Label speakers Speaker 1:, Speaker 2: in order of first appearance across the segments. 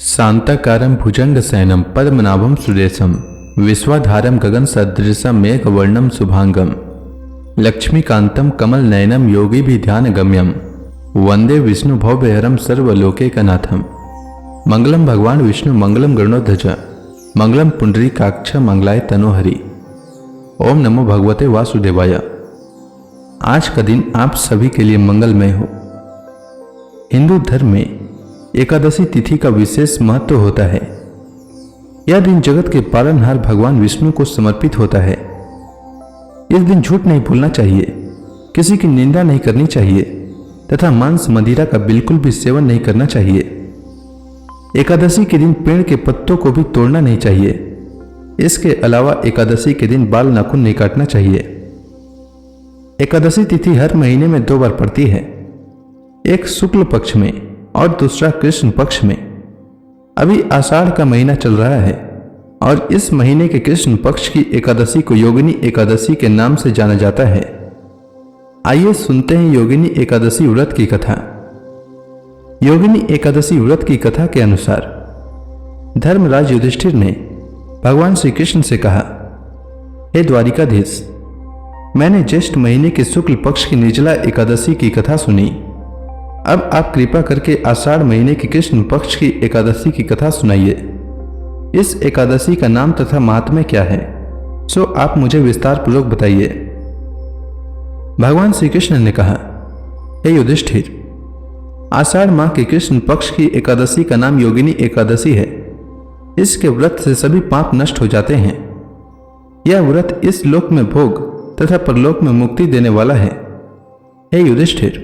Speaker 1: शांताकारं भुजंगशयनं पद्मनाभं सुरेशं विश्वाधारं गगनसदृशं मेघवर्णं शुभांगं लक्ष्मीकान्तं कमलनयनं योगिभिध्यानगम्यं वंदे विष्णुभवभयहरं सर्वलोकैकनाथं। मंगलम भगवान विष्णु मंगलम गरुड़ध्वज मंगलम पुंडरीकाक्ष मंगलाय तनोहरि। ओम नमो भगवते वासुदेवाय। आज का दिन आप सभी के लिए मंगलमय हो। हिंदू धर्म में एकादशी तिथि का विशेष महत्व होता है। यह दिन जगत के पालनहार भगवान विष्णु को समर्पित होता है। इस दिन झूठ नहीं बोलना चाहिए, किसी की निंदा नहीं करनी चाहिए तथा मांस मदिरा का बिल्कुल भी सेवन नहीं करना चाहिए। एकादशी के दिन पेड़ के पत्तों को भी तोड़ना नहीं चाहिए। इसके अलावा एकादशी के दिन बाल नाखून नहीं काटना चाहिए। एकादशी तिथि हर महीने में 2 बार पड़ती है, एक शुक्ल पक्ष में और दूसरा कृष्ण पक्ष में। अभी आषाढ़ का महीना चल रहा है और इस महीने के कृष्ण पक्ष की एकादशी को योगिनी एकादशी के नाम से जाना जाता है। आइए सुनते हैं योगिनी एकादशी व्रत की कथा। योगिनी एकादशी व्रत की कथा के अनुसार धर्मराज युधिष्ठिर ने भगवान श्री कृष्ण से कहा, हे द्वारिकाधीश, मैंने ज्येष्ठ महीने के शुक्ल पक्ष की निर्जला एकादशी की कथा सुनी। अब आप कृपा करके आषाढ़ महीने की कृष्ण पक्ष की एकादशी की कथा सुनाइए। इस एकादशी का नाम तथा महात्म्य क्या है, सो आप मुझे विस्तार पूर्वक बताइए। भगवान श्री कृष्ण ने कहा, हे युधिष्ठिर, आषाढ़ माह के कृष्ण पक्ष की एकादशी का नाम योगिनी एकादशी है। इसके व्रत से सभी पाप नष्ट हो जाते हैं। यह व्रत इस लोक में भोग तथा परलोक में मुक्ति देने वाला है। हे युधिष्ठिर,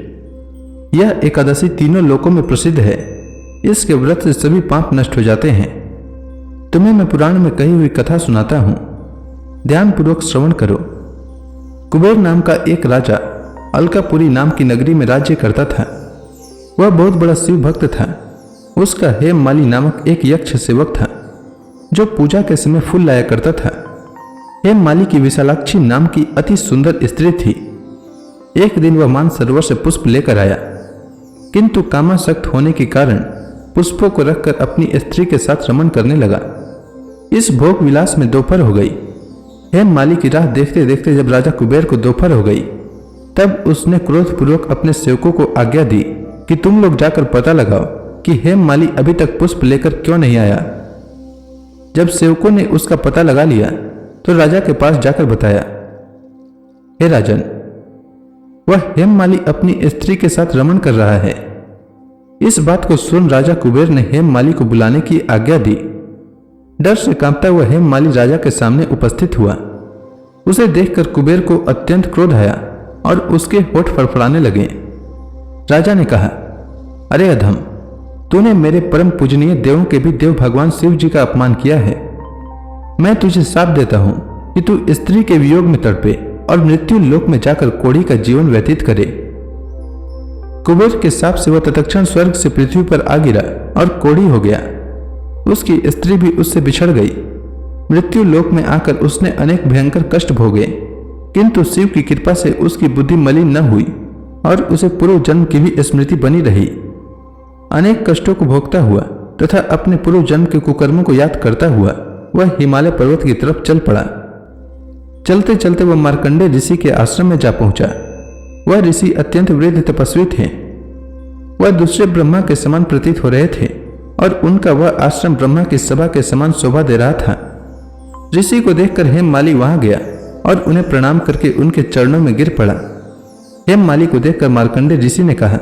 Speaker 1: यह एकादशी तीनों लोकों में प्रसिद्ध है। इसके व्रत से सभी पाप नष्ट हो जाते हैं। तुम्हें मैं पुराण में कही हुई कथा सुनाता हूं, ध्यान पूर्वक श्रवण करो। कुबेर नाम का एक राजा अलकापुरी नाम की नगरी में राज्य करता था। वह बहुत बड़ा शिव भक्त था। उसका हेममाली नामक एक यक्ष सेवक था जो पूजा के समय फूल लाया करता था। हेममाली की विशालाक्षी नाम की अति सुंदर स्त्री थी। एक दिन वह मानसरोवर से पुष्प लेकर आया, किंतु कामासक्त होने के कारण पुष्पों को रखकर अपनी स्त्री के साथ रमण करने लगा। इस भोग विलास में दोपहर हो गई। हेममाली की राह देखते देखते जब राजा कुबेर को दोपहर हो गई, तब उसने क्रोधपूर्वक अपने सेवकों को आज्ञा दी कि तुम लोग जाकर पता लगाओ कि हेममाली अभी तक पुष्प लेकर क्यों नहीं आया। जब सेवकों ने उसका पता लगा लिया तो राजा के पास जाकर बताया, हे राजन, वह हेममाली अपनी स्त्री के साथ रमण कर रहा है। इस बात को सुन राजा कुबेर ने हेममाली को बुलाने की आज्ञा दी। डर से कांपता हुआ हेममाली राजा के सामने उपस्थित हुआ। उसे देखकर कुबेर को अत्यंत क्रोध आया और उसके होठ फड़फड़ाने लगे। राजा ने कहा, अरे अधम, तूने मेरे परम पूजनीय देवों के भी देव भगवान शिव जी का अपमान किया है। मैं तुझे शाप देता हूं कि तू स्त्री के वियोग में तड़पे और मृत्यु लोक में जाकर कोढ़ी का जीवन व्यतीत करे। कुबेर के शाप से वह तत्क्षण स्वर्ग से पृथ्वी पर आ गिरा और कोढ़ी हो गया। उसकी स्त्री भी उससे बिछड़ गई। मृत्यु लोक में आकर उसने अनेक भयंकर कष्ट भोगे, किंतु शिव की कृपा से उसकी बुद्धि मलिन न हुई और उसे पूर्व जन्म की भी स्मृति बनी रही। अनेक कष्टों को भोगता हुआ तथा अपने पूर्व जन्म के कुकर्मों को याद करता हुआ वह हिमालय पर्वत की तरफ चल पड़ा। चलते चलते वह मार्कंडेय ऋषि के आश्रम में जा पहुंचा। वह ऋषि अत्यंत वृद्ध तपस्वी थे। वह दूसरे ब्रह्मा के समान प्रतीत हो रहे थे और उनका वह आश्रम ब्रह्मा की सभा के समान शोभा दे रहा था। ऋषि को देखकर हेममाली वहां गया और उन्हें प्रणाम करके उनके चरणों में गिर पड़ा। हेममाली को देखकर मार्कंडेय ऋषि ने कहा,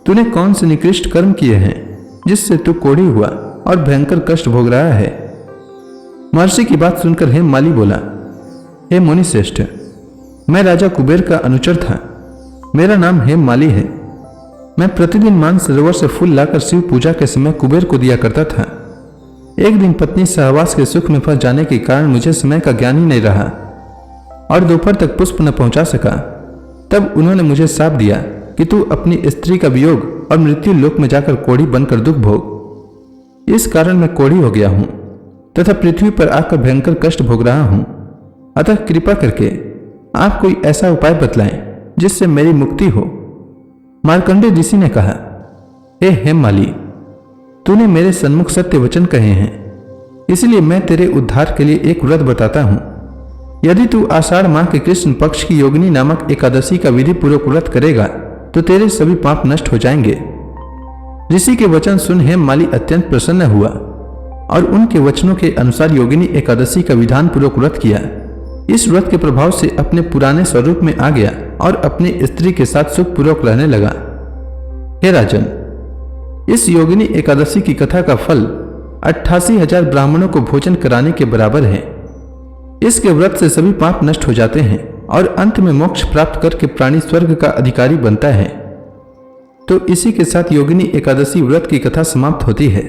Speaker 1: तूने कौन से निकृष्ट कर्म किए हैं जिससे तू कोढ़ी हुआ और भयंकर कष्ट भोग रहा है। महर्षि की बात सुनकर हेममाली बोला, हे मुनि श्रेष्ठ, मैं राजा कुबेर का अनुचर था। मेरा नाम हेममाली है। मैं प्रतिदिन मानसरोवर से फूल लाकर शिव पूजा के समय कुबेर को दिया करता था। एक दिन पत्नी सहवास के सुख में फंस जाने के कारण मुझे समय का ज्ञान ही नहीं रहा और दोपहर तक पुष्प न पहुंचा सका। तब उन्होंने मुझे शाप दिया कि तू अपनी स्त्री का वियोग और मृत्यु लोक में जाकर कोढ़ी बनकर दुख भोग। इस कारण मैं कोढ़ी हो गया हूं तथा पृथ्वी पर आकर भयंकर कष्ट भोग रहा हूं। अतः कृपा करके आप कोई ऐसा उपाय बतलाएं जिससे मेरी मुक्ति हो। मार्कंडेय ऋषि ने कहा, हे हेममाली, तूने मेरे सन्मुख सत्य वचन कहे हैं, इसलिए मैं तेरे उद्धार के लिए एक व्रत बताता हूं। यदि तू आषाढ़ माह के कृष्ण पक्ष की योगिनी नामक एकादशी का विधि पूर्वक व्रत करेगा तो तेरे सभी पाप नष्ट हो जाएंगे। ऋषि के वचन सुन हेममाली अत्यंत प्रसन्न हुआ और उनके वचनों के अनुसार योगिनी एकादशी का विधान पूर्वक व्रत किया। इस व्रत के प्रभाव से अपने पुराने स्वरूप में आ गया और अपनी स्त्री के साथ सुखपूर्वक रहने लगा। हे राजन, इस योगिनी एकादशी की कथा का फल 88,000 ब्राह्मणों को भोजन कराने के बराबर है। इसके व्रत से सभी पाप नष्ट हो जाते हैं और अंत में मोक्ष प्राप्त करके प्राणी स्वर्ग का अधिकारी बनता है। तो इसी के साथ योगिनी एकादशी व्रत की कथा समाप्त होती है।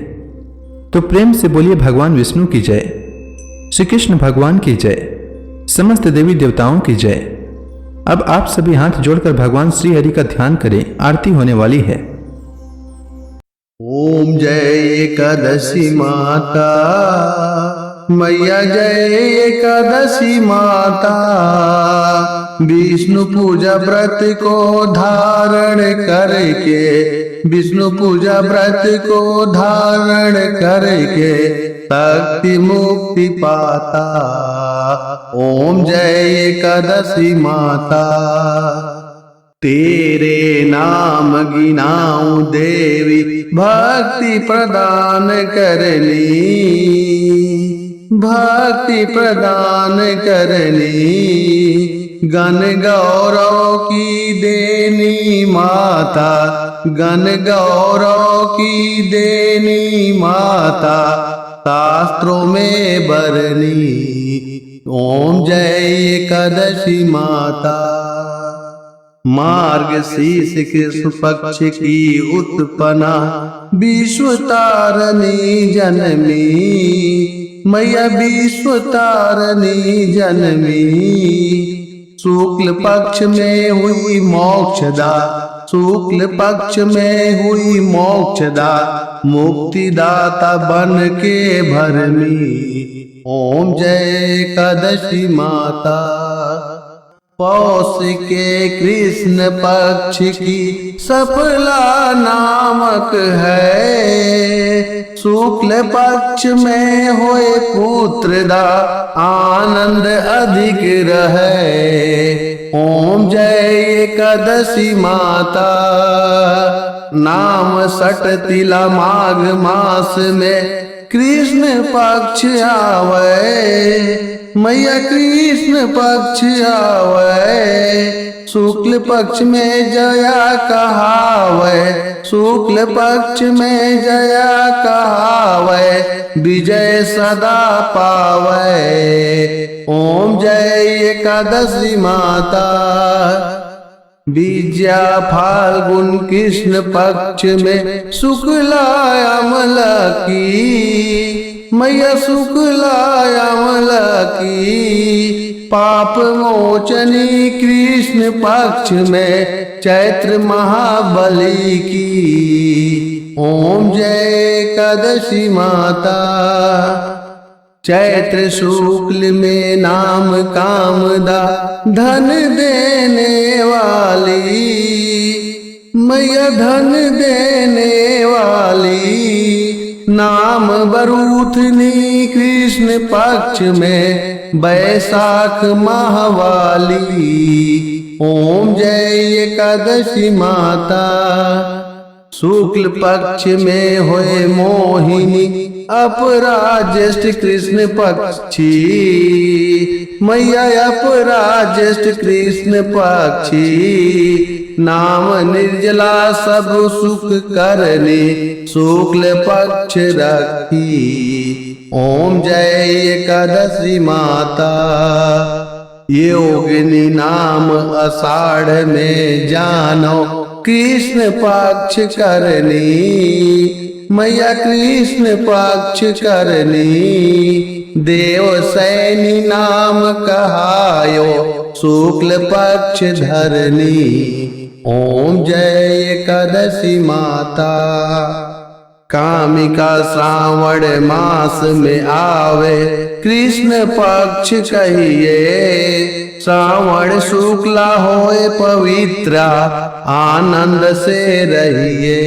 Speaker 1: तो प्रेम से बोलिए भगवान विष्णु की जय, श्री कृष्ण भगवान की जय, समस्त देवी देवताओं की जय। अब आप सभी हाथ जोड़कर भगवान श्री हरि का ध्यान करें, आरती होने वाली है।
Speaker 2: ओम जय एकादशी माता, मैया जय एकादशी माता। विष्णु पूजा व्रत को धारण करके, विष्णु पूजा व्रत को धारण करके शक्ति मुक्ति पाता। ओम जय एकादशी माता। तेरे नाम गिनाऊं देवी, भक्ति प्रदान करनी, भक्ति प्रदान करनी। गण गौरव की देनी माता, गण गौरव की देनी माता, शास्त्रों में बरनी। ओम जय एकादशी माता। मार्गशीर्ष कृष्ण पक्ष की उत्पन्ना, विश्व तारणी जनमी, मैया विश्व तारणी जनमी। शुक्ल पक्ष में हुई मोक्षदा, शुक्ल पक्ष में हुई मोक्षदा, मुक्तिदाता बन के भरमी। ओम जय एकादशी माता। पौष के कृष्ण पक्ष की सफला नामक है, शुक्ल पक्ष में होए पुत्रदा, आनंद अधिक रहे। ओम जय एकादशी माता। नाम सट तिला माघ मास में कृष्ण पक्ष आवे, मैया कृष्ण पक्ष आवे। शुक्ल पक्ष में जया कहावे, शुक्ल पक्ष में जया कहावे, विजय सदा पावे। ओम जय एकादशी माता। विद्या फाल्गुन कृष्ण पक्ष में शुक्ला अमला की, मैया शुक्ला अमला की। पाप मोचनी कृष्ण पक्ष में चैत्र महाबली की। ओम जय एकादशी माता। चैत्र शुक्ल में नाम कामदा, धन देने वाली, मैया धन देने वाली। नाम बरूथनी कृष्ण पक्ष में बैसाख माहवाली। ओम जय एकादशी माता। शुक्ल पक्ष में होए मोहिनी, अपराज्येष्ठ कृष्ण पक्षी, मैया अपराज्येष्ठ कृष्ण पक्षी। नाम निर्जला सब सुख करने, शुक्ल पक्ष रखी। ओम जय एकादशी माता। योगिनी नाम आषाढ़ में जानो, कृष्ण पक्ष करनी, मैया कृष्ण पक्ष करनी। देव सैनी नाम कहायो, शुक्ल पक्ष धरनी। ओम जय एकादशी माता। कामिका श्रावण मास में आवे, कृष्ण पक्ष कहिए। श्रावण शुक्ला होए पवित्रा, आनंद से रहिए।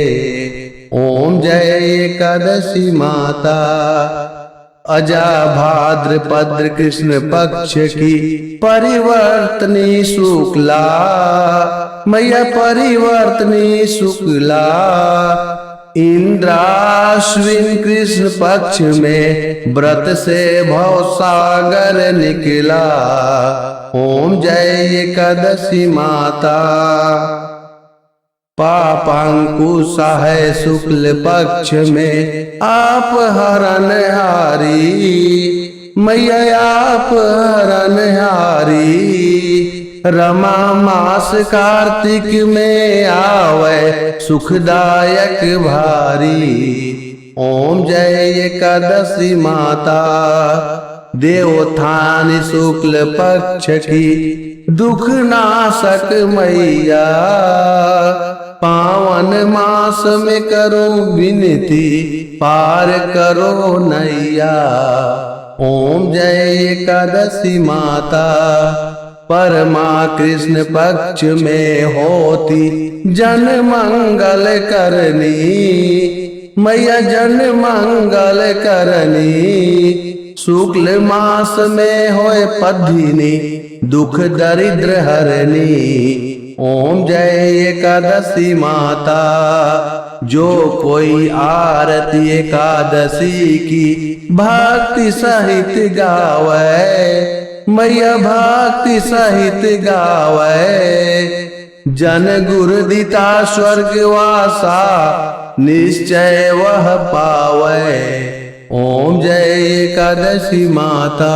Speaker 2: ओम जय एकादशी माता। अजा भाद्रपद कृष्ण पक्ष की परिवर्तनी शुक्ला, मैया परिवर्तनी शुक्ला। इंद्राश्विन कृष्ण पक्ष में व्रत से भवसागर निकला। ओम जय एकादशी माता। पापांकुशा है शुक्ल पक्ष में आप हरणहारी, मैया आप हरणहारी। रमा मास कार्तिक में आवे सुखदायक भारी। ओम जय एकादशी माता। देवोत्थान शुक्ल पक्ष की दुख नाशक मैया, पावन मास में करो विनती पार करो नैया। ओम जय एकादशी माता। परमा कृष्ण पक्ष में होती जन मंगल करनी, मैया जन मंगल करनी। शुक्ल मास में होए पद्धिनी दुख दरिद्र हरनी। ओम जय एकादशी माता। जो कोई आरती एकादशी की भक्ति सहित गावे, मैया भक्ति सहित गावे। जन गुरु दिता स्वर्गवासा निश्चय वह पावे। ओम जय एकादशी माता।